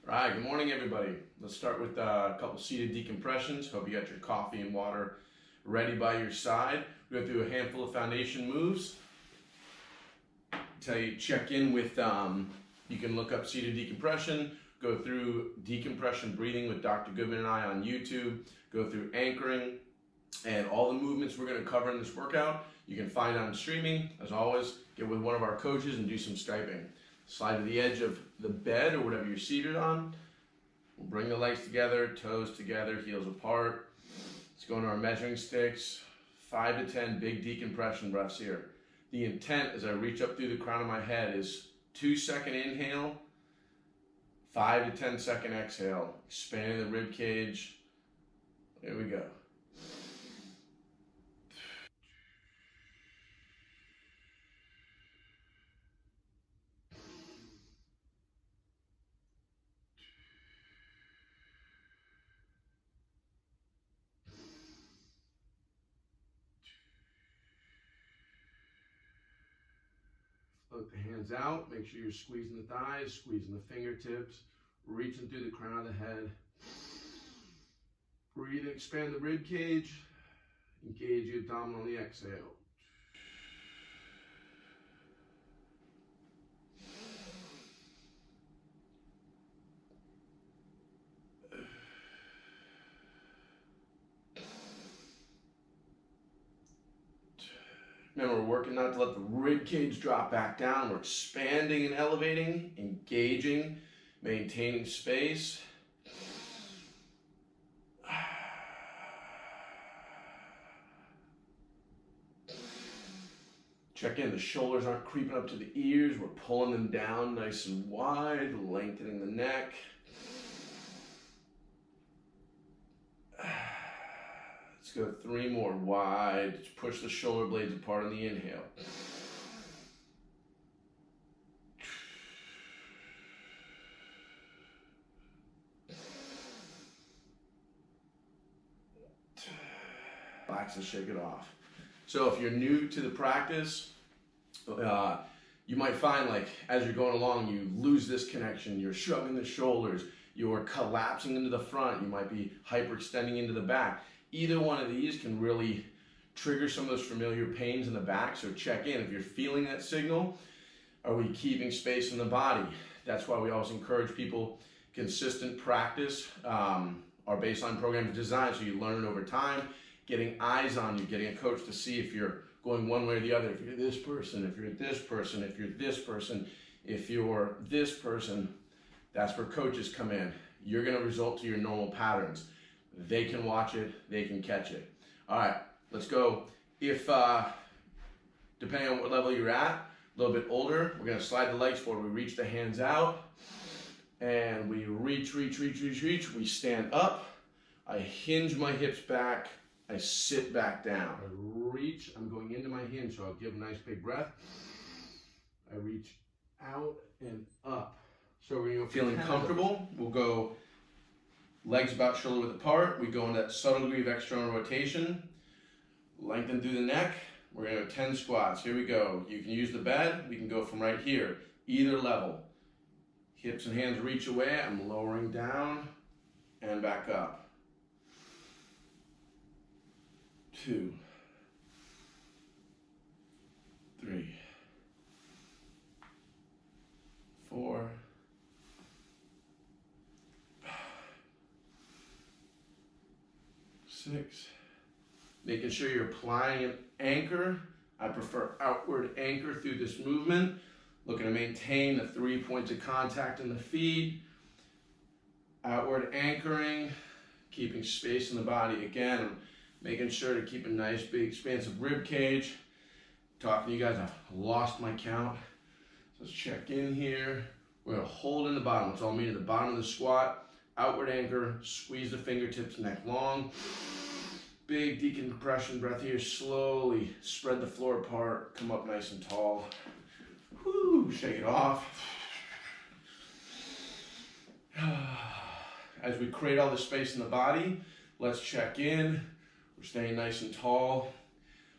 All right, good morning, everybody. Let's start with a couple seated decompressions. Hope you got your coffee and water ready by your side. We'll go through a handful of foundation moves. Tell you, check in with, you can look up seated decompression, go through decompression breathing with Dr. Goodman and I on YouTube, go through anchoring, and all the movements we're going to cover in this workout, you can find on streaming. As always, get with one of our coaches and do some Skyping. Slide to the edge of the bed or whatever you're seated on. We'll bring the legs together, toes together, heels apart. Let's go into our measuring sticks. 5 to 10 big decompression breaths here. The intent as I reach up through the crown of my head is 2-second inhale, 5 to 10-second exhale. Expanding the rib cage. Here we go. Float the hands out. Make sure you're squeezing the thighs, squeezing the fingertips, reaching through the crown of the head. Breathe and expand the rib cage. Engage the abdomen on the exhale. Remember, we're working not to let the rib cage drop back down. We're expanding and elevating, engaging, maintaining space. Check in, the shoulders aren't creeping up to the ears. We're pulling them down nice and wide, lengthening the neck. Let's go 3 more. Wide. Push the shoulder blades apart on the inhale. Relax and shake it off. So if you're new to the practice, you might find like as you're going along, you lose this connection. You're shrugging the shoulders. You're collapsing into the front. You might be hyperextending into the back. Either one of these can really trigger some of those familiar pains in the back. So check in. If you're feeling that signal, are we keeping space in the body? That's why we always encourage people consistent practice. Our baseline program is designed so you learn it over time, getting eyes on you, getting a coach to see if you're going one way or the other. If you're this person, if you're this person, if you're this person, if you're this person, that's where coaches come in. You're going to result to your normal patterns. They can watch it, they can catch it. All right, let's go. If, depending on what level you're at, a little bit older, we're gonna slide the legs forward. We reach the hands out, and we reach. We stand up. I hinge my hips back. I sit back down. I reach, I'm going into my hinge, so I'll give a nice big breath. I reach out and up. So when you're feeling comfortable, we'll go legs about shoulder width apart. We go into that subtle degree of external rotation. Lengthen through the neck. We're gonna have 10 squats. Here we go. You can use the bed. We can go from right here, either level. Hips and hands reach away. I'm lowering down and back up. 2, 3, 4, 6. Making sure you're applying an anchor. I prefer outward anchor through this movement. Looking to maintain the 3 points of contact in the feet. Outward anchoring, keeping space in the body. Again, making sure to keep a nice big expansive rib cage. Talking to you guys, I've lost my count. So let's check in here. We're gonna hold in the bottom. Let's all meet at the bottom of the squat. Outward anchor, squeeze the fingertips, neck long. Big decompression breath here. Slowly spread the floor apart. Come up nice and tall. Whoo, shake it off. As we create all the space in the body, let's check in. We're staying nice and tall.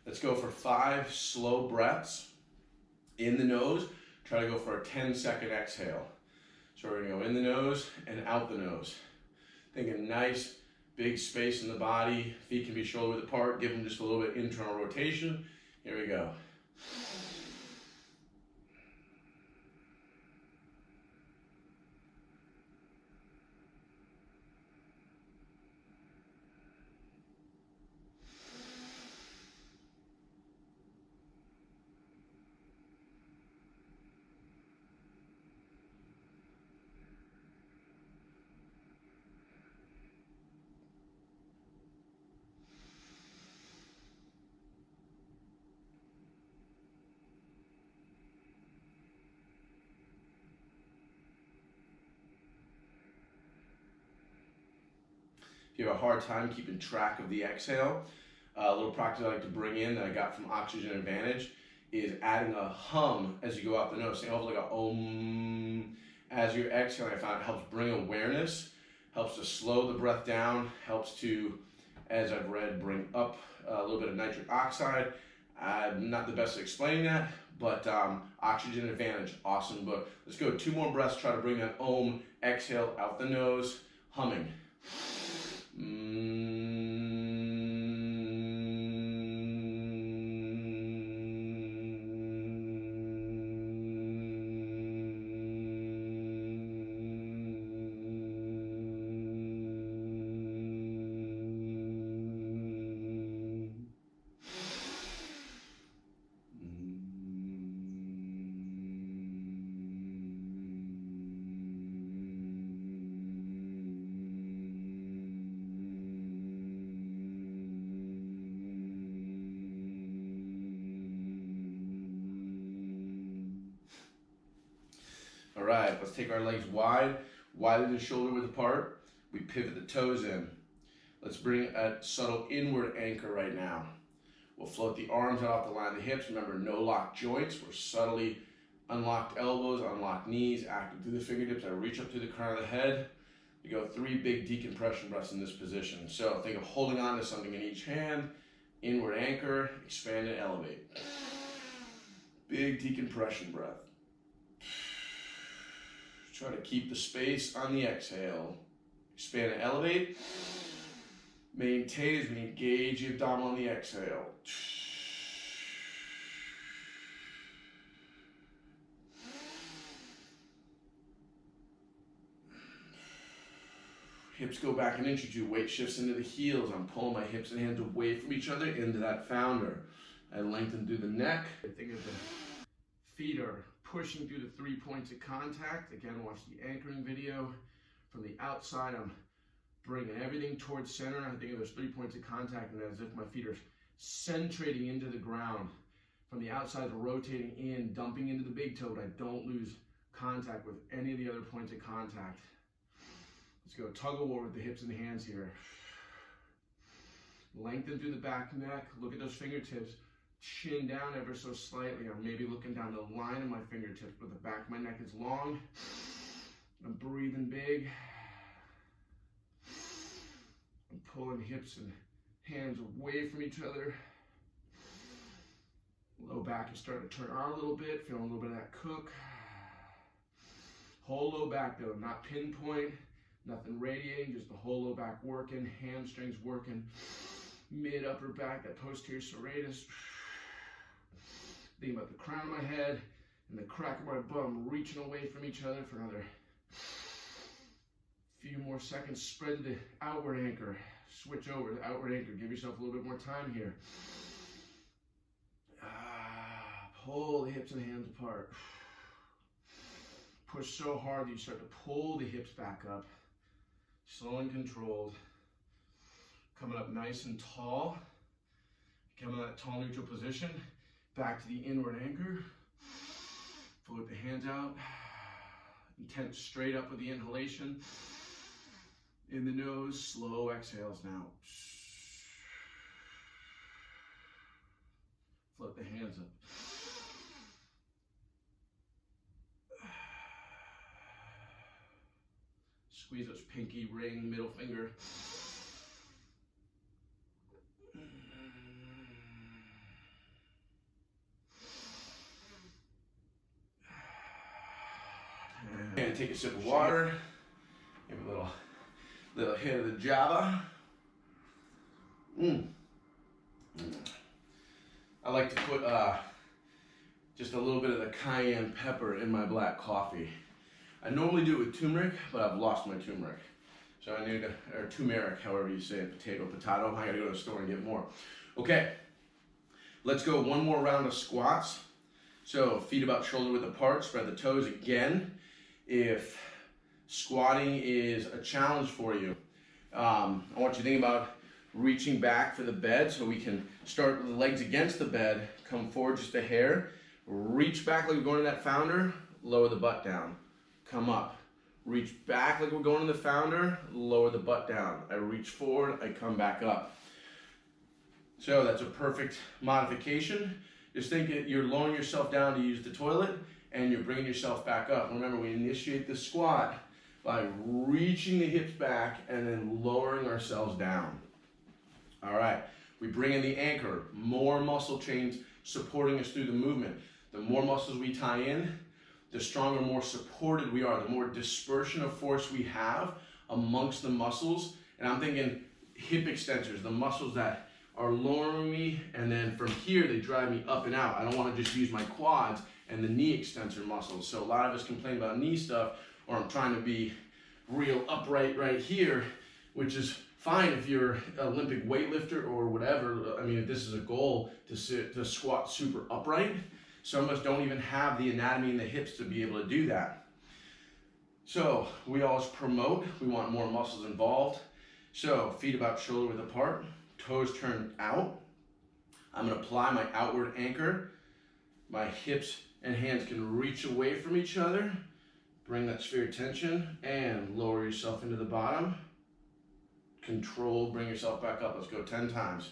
Let's go for 5 slow breaths in the nose. Try to go for a 10-second exhale. So we're gonna go in the nose and out the nose. Think a nice big space in the body. Feet can be shoulder width apart. Give them just a little bit internal rotation. Here we go. If you have a hard time keeping track of the exhale, a little practice I like to bring in that I got from Oxygen Advantage is adding a hum as you go out the nose. Saying almost like a om as you're exhaling. I found it helps bring awareness, helps to slow the breath down, helps to, as I've read, bring up a little bit of nitric oxide. I'm not the best at explaining that, but Oxygen Advantage, awesome book. Let's go 2 more breaths, try to bring that om, exhale out the nose, humming. All right, let's take our legs wide, wider than shoulder width apart. We pivot the toes in. Let's bring a subtle inward anchor right now. We'll float the arms out off the line of the hips. Remember, no locked joints. We're subtly unlocked elbows, unlocked knees, active through the fingertips. I reach up to the crown of the head. We go 3 big decompression breaths in this position. So think of holding on to something in each hand, inward anchor, expand and elevate. Big decompression breath. Try to keep the space on the exhale. Expand and elevate. Maintain as we engage the abdominal on the exhale. Hips go back an inch or 2. Weight shifts into the heels. I'm pulling my hips and hands away from each other into that founder. I lengthen through the neck. Think of the feet are pushing through the 3 points of contact. Again, watch the anchoring video. From the outside, I'm bringing everything towards center. I think of those 3 points of contact and as if my feet are centrating into the ground. From the outside, rotating in, dumping into the big toe, but I don't lose contact with any of the other points of contact. Let's go tug of war with the hips and the hands here. Lengthen through the back neck. Look at those fingertips. Chin down ever so slightly. I'm maybe looking down the line of my fingertips, but the back of my neck is long. I'm breathing big. I'm pulling hips and hands away from each other. Low back is starting to turn on a little bit. Feeling a little bit of that cook. Whole low back though, not pinpoint. Nothing radiating, just the whole low back working. Hamstrings working. Mid upper back, that posterior serratus. Thinking about the crown of my head and the crack of my bum reaching away from each other for another few more seconds. Spread to the outward anchor. Switch over to the outward anchor. Give yourself a little bit more time here. Pull the hips and hands apart. Push so hard that you start to pull the hips back up. Slow and controlled. Coming up nice and tall. Coming to that tall neutral position. Back to the inward anchor. Float the hands out. Intent straight up with the inhalation. In the nose, slow exhales now. Float the hands up. Squeeze those pinky, ring, middle finger. And take a sip of water. Give a little hit of the Java. I like to put just a little bit of the cayenne pepper in my black coffee. I normally do it with turmeric, but I've lost my turmeric. So I need, or turmeric, however you say it, potato. I gotta go to the store and get more. Okay, let's go one more round of squats. So feet about shoulder width apart, spread the toes again. If squatting is a challenge for you, I want you to think about reaching back for the bed, so we can start with the legs against the bed, come forward just a hair, reach back like we're going to that founder, lower the butt down, come up, reach back like we're going to the founder, lower the butt down. I reach forward, I come back up. So that's a perfect modification. Just think you're lowering yourself down to use the toilet, and you're bringing yourself back up. Remember, we initiate the squat by reaching the hips back and then lowering ourselves down. All right, we bring in the anchor, more muscle chains supporting us through the movement. The more muscles we tie in, the stronger, more supported we are, the more dispersion of force we have amongst the muscles. And I'm thinking hip extensors, the muscles that are lowering me, and then from here they drive me up and out. I don't want to just use my quads and the knee extensor muscles. So a lot of us complain about knee stuff, or I'm trying to be real upright right here, which is fine if you're an Olympic weightlifter or whatever. I mean, if this is a goal to squat super upright, some of us don't even have the anatomy in the hips to be able to do that. So we always promote, we want more muscles involved. So feet about shoulder width apart, toes turned out. I'm gonna apply my outward anchor. My hips and hands can reach away from each other. Bring that sphere of tension and lower yourself into the bottom. Control, bring yourself back up. Let's go 10 times.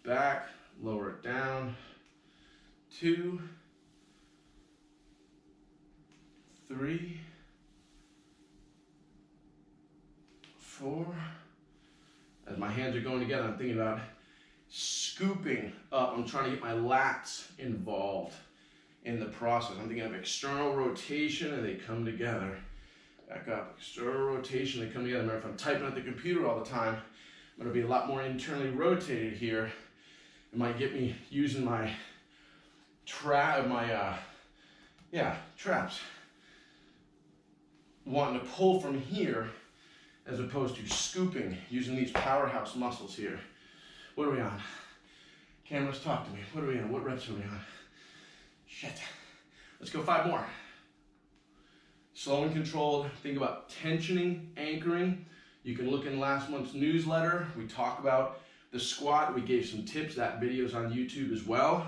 Back, lower it down. 2, 3, 4. As my hands are going together, I'm thinking about scooping up. I'm trying to get my lats involved in the process. I'm thinking of external rotation, and they come together. Back up, external rotation, they come together. Remember, if I'm typing at the computer all the time, I'm gonna be a lot more internally rotated here. It might get me using my traps. Wanting to pull from here as opposed to scooping, using these powerhouse muscles here. What are we on? Cameras, talk to me. What are we on? What reps are we on? Shit. Let's go 5 more. Slow and controlled. Think about tensioning, anchoring. You can look in last month's newsletter. We talk about the squat. We gave some tips. That video's on YouTube as well.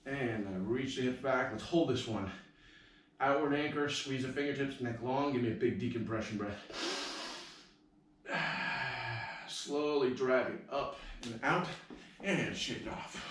And I reach the hips back. Let's hold this one. Outward anchor, squeeze the fingertips, neck long. Give me a big decompression breath. Slowly driving up and out, and shake it off.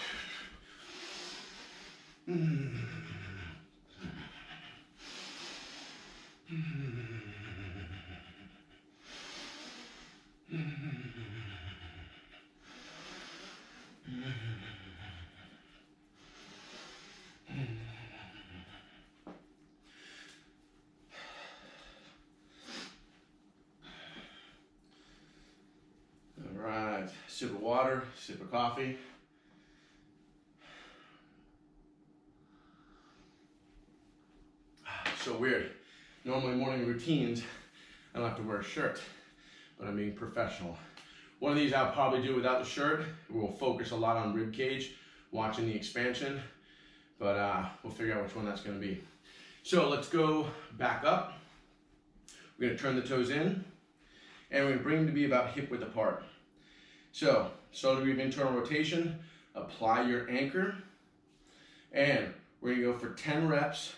All right, sip of water, sip of coffee. So weird. Normally morning routines, I don't have to wear a shirt, but I'm being professional. One of these I'll probably do without the shirt. We'll focus a lot on rib cage, watching the expansion, but we'll figure out which one that's gonna be. So let's go back up. We're gonna turn the toes in, and we're gonna bring them to be about hip width apart. So, slow degree of internal rotation, apply your anchor, and we're gonna go for 10 reps.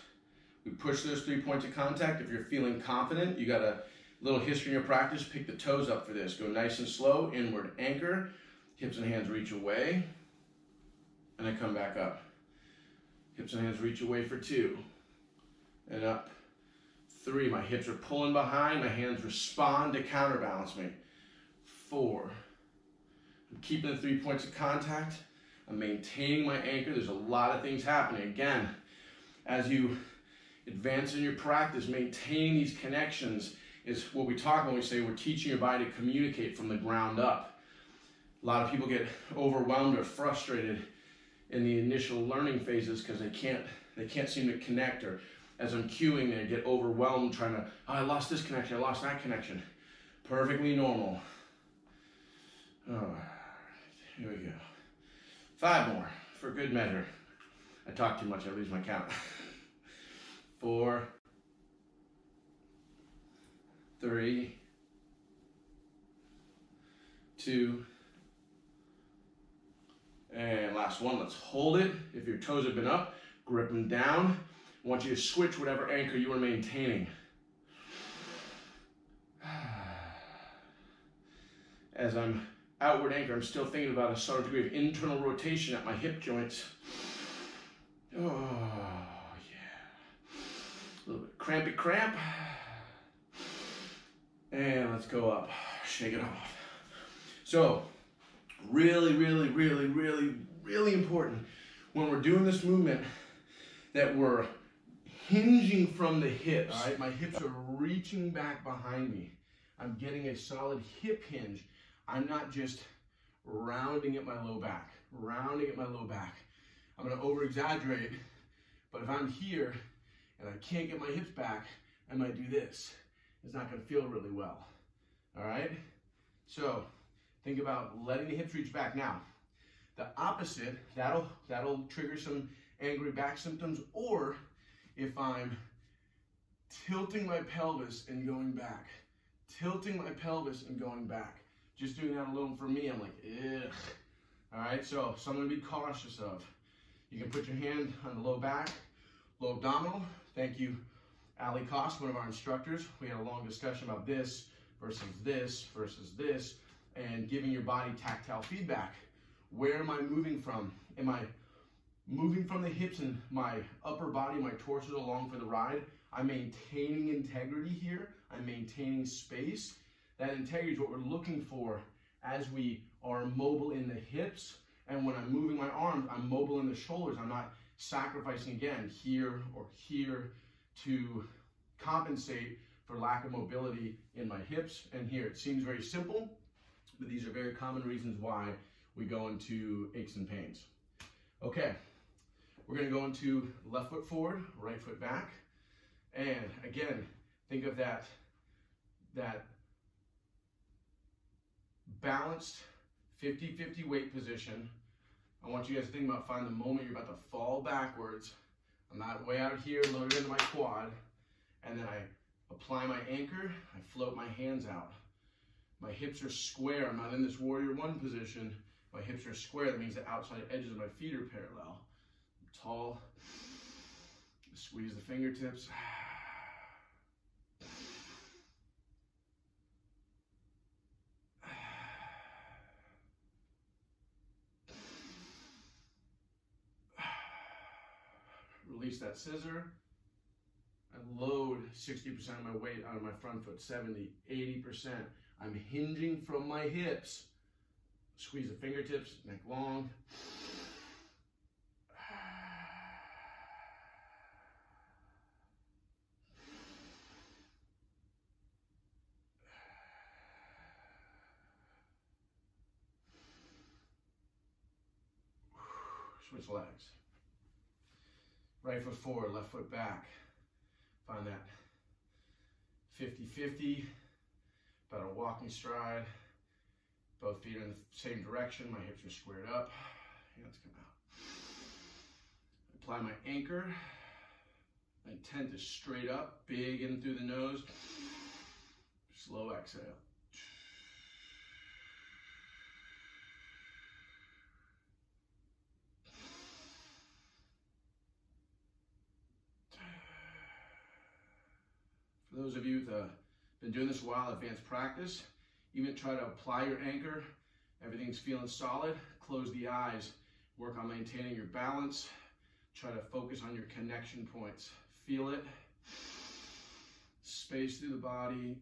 We push those 3 points of contact. If you're feeling confident, you got a little history in your practice, pick the toes up for this. Go nice and slow, inward anchor, hips and hands reach away, and I come back up. Hips and hands reach away for 2, and up. 3, my hips are pulling behind, my hands respond to counterbalance me. 4, I'm keeping the 3 points of contact. I'm maintaining my anchor. There's a lot of things happening. Again, as you advancing your practice, maintaining these connections is what we talk when we say we're teaching your body to communicate from the ground up. A lot of people get overwhelmed or frustrated in the initial learning phases because they can't seem to connect, or as I'm cueing, they get overwhelmed trying to, oh, I lost this connection, I lost that connection. Perfectly normal. All right, here we go. 5 more for good measure. I talk too much, I lose my count. 4, 3, 2, and last one. Let's hold it. If your toes have been up, grip them down. I want you to switch whatever anchor you are maintaining. As I'm outward anchor, I'm still thinking about a subtle degree of internal rotation at my hip joints. Oh, yeah. A little bit crampy cramp. And let's go up. Shake it off. So, really, really, really, really, really important when we're doing this movement that we're hinging from the hips. All right, my hips are reaching back behind me. I'm getting a solid hip hinge. I'm not just rounding at my low back, rounding at my low back. I'm gonna over exaggerate, but if I'm here and I can't get my hips back, I might do this. It's not gonna feel really well, all right? So think about letting the hips reach back. Now, the opposite, that'll trigger some angry back symptoms, or if I'm tilting my pelvis and going back, tilting my pelvis and going back. Just doing that alone for me, I'm like, ugh. All right, so something to be cautious of. You can put your hand on the low back, low abdominal. Thank you, Ali Koss, one of our instructors. We had a long discussion about this versus this versus this, and giving your body tactile feedback. Where am I moving from? Am I moving from the hips and my upper body, my torso along for the ride? I'm maintaining integrity here. I'm maintaining space. That integrity is what we're looking for as we are mobile in the hips. And when I'm moving my arms, I'm mobile in the shoulders. I'm not sacrificing again here or here to compensate for lack of mobility in my hips and here. It seems very simple, but these are very common reasons why we go into aches and pains. Okay, we're gonna go into left foot forward, right foot back. And again, think of that balanced 50-50 weight position. I want you guys to think about finding the moment you're about to fall backwards. I'm not way out here, loaded into my quad. And then I apply my anchor, I float my hands out. My hips are square. I'm not in this warrior one position. My hips are square. That means the outside edges of my feet are parallel. I'm tall. Squeeze the fingertips. Release that scissor. I load 60% of my weight on my front foot, 70, 80%. I'm hinging from my hips. Squeeze the fingertips, neck long. Switch legs. Right foot forward, left foot back. Find that 50-50, about a walking stride. Both feet are in the same direction. My hips are squared up. Hands come out. Apply my anchor. My intent is straight up, big in through the nose. Slow exhale. For those of you that have been doing this a while, advanced practice, even try to apply your anchor. Everything's feeling solid. Close the eyes. Work on maintaining your balance. Try to focus on your connection points. Feel it. Space through the body.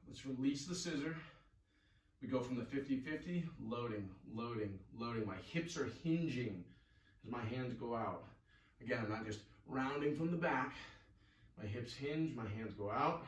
Let's release the scissor. We go from the 50-50, loading, loading, loading. My hips are hinging as my hands go out. Again, I'm not just rounding from the back. My hips hinge, my hands go out.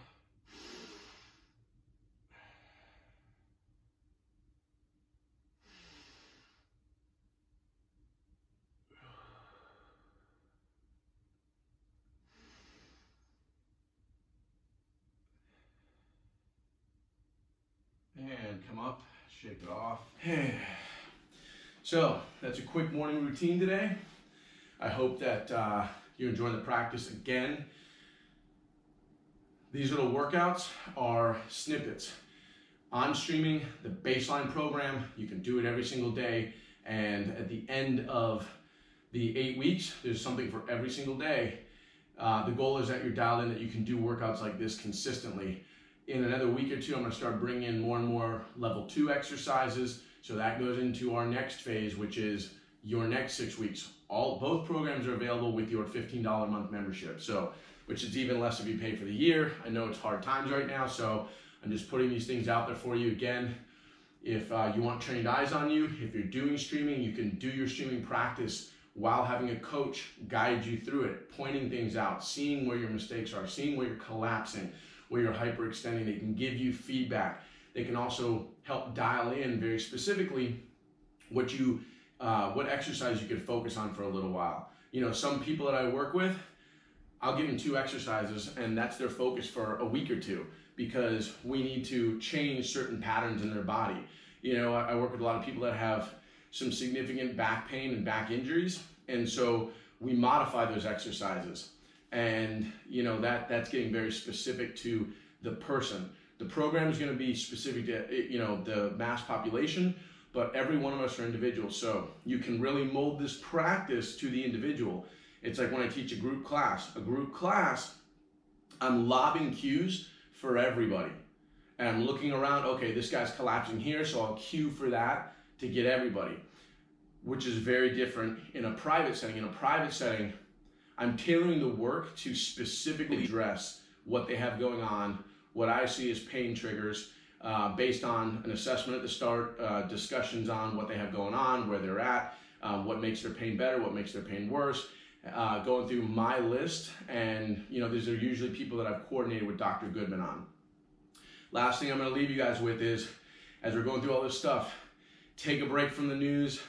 And come up, shake it off. So that's a quick morning routine today. I hope that you're enjoying the practice again. These little workouts are snippets. I'm streaming the baseline program. You can do it every single day. And at the end of the 8 weeks, there's something for every single day. The goal is that you're dialed in, that you can do workouts like this consistently. In another week or two, I'm gonna start bringing in more and more level 2 exercises. So that goes into our next phase, which is your next 6 weeks. Both programs are available with your $15 a month membership. So, which is even less if you pay for the year. I know it's hard times right now, so I'm just putting these things out there for you. Again, if you want trained eyes on you, if you're doing streaming, you can do your streaming practice while having a coach guide you through it, pointing things out, seeing where your mistakes are, seeing where you're collapsing, where you're hyperextending. They can give you feedback. They can also help dial in very specifically what exercise you could focus on for a little while. You know, some people that I work with, I'll give them 2 exercises and that's their focus for a week or 2 because we need to change certain patterns in their body. You know, I work with a lot of people that have some significant back pain and back injuries, and so we modify those exercises. And you know, that's getting very specific to the person. The program is going to be specific to, you know, the mass population, but every one of us are individuals. So you can really mold this practice to the individual. It's like when I teach a group class, I'm lobbing cues for everybody. And I'm looking around, okay, this guy's collapsing here, so I'll cue for that to get everybody, which is very different in a private setting. In a private setting, I'm tailoring the work to specifically address what they have going on, what I see as pain triggers, based on an assessment at the start, discussions on what they have going on, where they're at, what makes their pain better, what makes their pain worse, going through my list. And you know, these are usually people that I've coordinated with Dr. Goodman on. Last thing I'm going to leave you guys with is, as we're going through all this stuff, take a break from the news,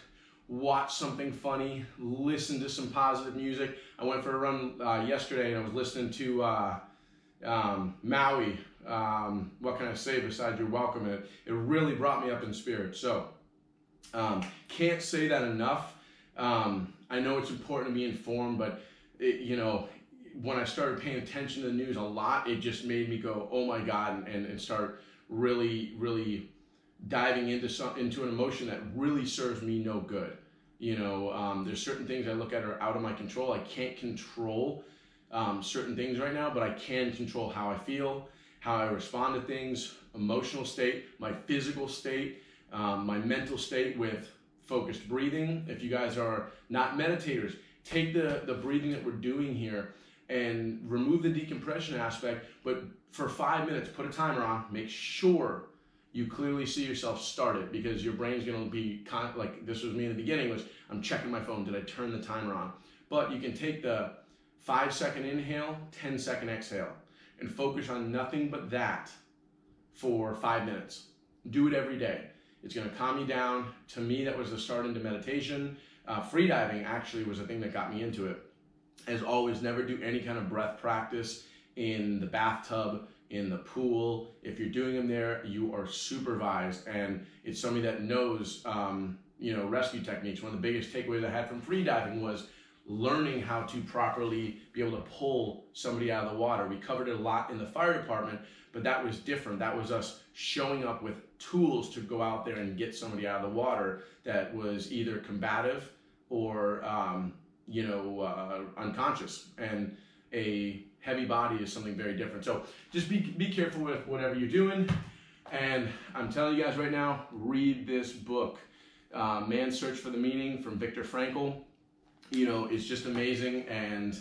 watch something funny, listen to some positive music. I went for a run yesterday and I was listening to Maui. What can I say besides you're welcome? It really brought me up in spirit. So can't say that enough. I know it's important to be informed, but you know, when I started paying attention to the news a lot, it just made me go, oh my God, and start really diving into an emotion that really serves me no good. You know, there's certain things I look at are out of my control. I can't control certain things right now, but I can control how I feel, how I respond to things, emotional state, my physical state, my mental state with focused breathing. If you guys are not meditators, take the breathing that we're doing here and remove the decompression aspect, but for 5 minutes, put a timer on, make sure you clearly see yourself start it, because your brain's gonna be like this was me in the beginning, was I'm checking my phone, did I turn the timer on? But you can take the 5-second inhale, 10-second exhale, and focus on nothing but that for 5 minutes. Do it every day. It's gonna calm you down. To me, that was the start into meditation. Freediving actually was the thing that got me into it. As always, never do any kind of breath practice in the bathtub, in the pool. If you're doing them there, you are supervised, and it's somebody that knows you know, rescue techniques. One of the biggest takeaways I had from freediving was learning how to properly be able to pull somebody out of the water. We covered it a lot in the fire department, but that was different. That was us showing up with tools to go out there and get somebody out of the water that was either combative or you know, unconscious. And a heavy body is something very different. So just be careful with whatever you're doing. And I'm telling you guys right now, read this book, Man's Search for the Meaning, from Viktor Frankl. You know, it's just amazing. And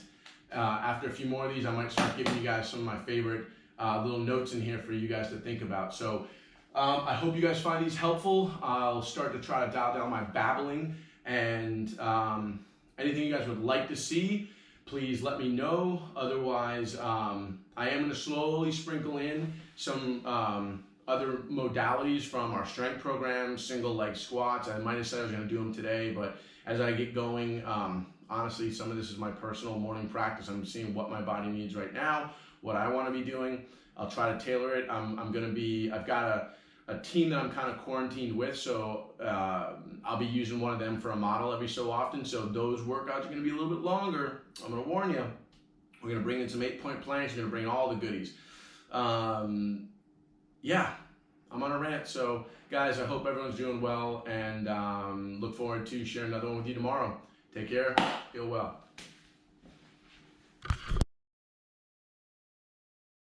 after a few more of these, I might start giving you guys some of my favorite little notes in here for you guys to think about. So I hope you guys find these helpful. I'll start to try to dial down my babbling, and anything you guys would like to see, please let me know. Otherwise, I am going to slowly sprinkle in some other modalities from our strength program, single leg squats. I might have said I was going to do them today, but as I get going, honestly, some of this is my personal morning practice. I'm seeing what my body needs right now, what I want to be doing. I'll try to tailor it. I've got a team that I'm kind of quarantined with, so I'll be using one of them for a model every so often. So those workouts are going to be a little bit longer. I'm going to warn you. We're going to bring in some 8-point planks. We're going to bring all the goodies. Yeah, I'm on a rant. So guys, I hope everyone's doing well, and look forward to sharing another one with you tomorrow. Take care. Feel well.